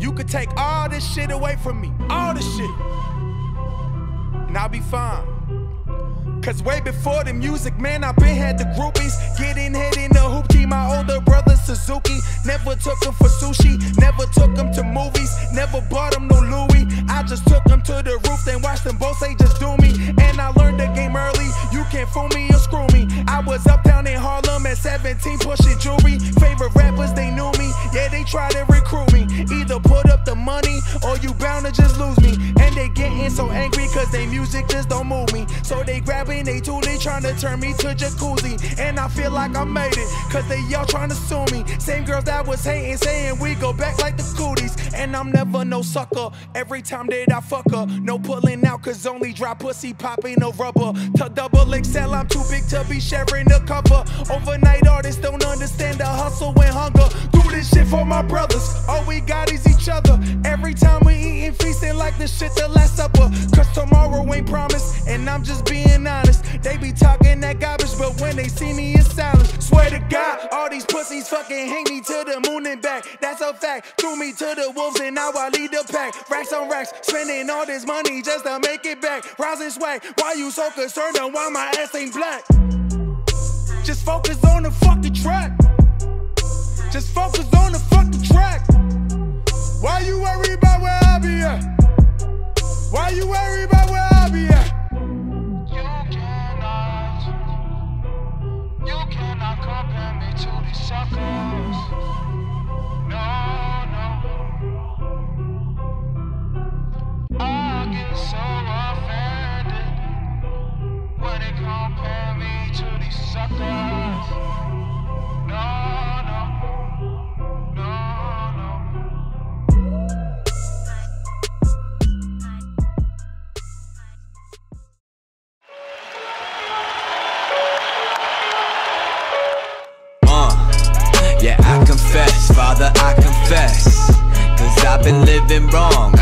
You could take all this shit away from me, all this shit, and I'll be fine. Cause way before the music, man, I been had the groupies. Getting head in the hoopty, my older brother Suzuki. Never took him for sushi, never took him to movies, never bought him no Louis. I just took him to the roof, then watched them both say just do me. And I learned the game early, you can't fool me or screw me. I was uptown in Harlem at 17 pushing jewelry. Favorite rappers, they knew me, yeah, they tried to recruit me. Either put up the money, or you bound to just lose me. And they getting so angry cause they music just don't move me. So they grabbing they toolie, trying to turn me to jacuzzi. And I feel like I made it, cause they all trying to sue me. Same girls that was hating, saying we go back like the cooties. And I'm never no sucker, every time that I fuck her. No pulling out, cause only dry pussy popping no rubber. To double XL, I'm too big to be sharing the cover. Overnight artists don't understand the hustle and hunger. Do this shit for my brothers, all we got is each other. Every time we eating, feasting like the shit the Last Supper. Cause tomorrow ain't promised, and I'm just being honest. They be talking that garbage, but when they see me, it's silence. Swear to God, all these pussies fucking hang me to the moon and back. That's a fact. Threw me to the wolves and now I lead the pack. Racks on racks, spending all this money just to make it back. Rising swag, why you so concerned on why my ass ain't black? Just focus on the fucking track. Just focus on the fucking track. Why you worry about where I be at? Why you worry about where I be at? You cannot compare me to these suckers. No, no. I get so offended when they compare me to these suckers. No, no. No, no. Yeah, I confess, Father, I confess, cause I've been living wrong.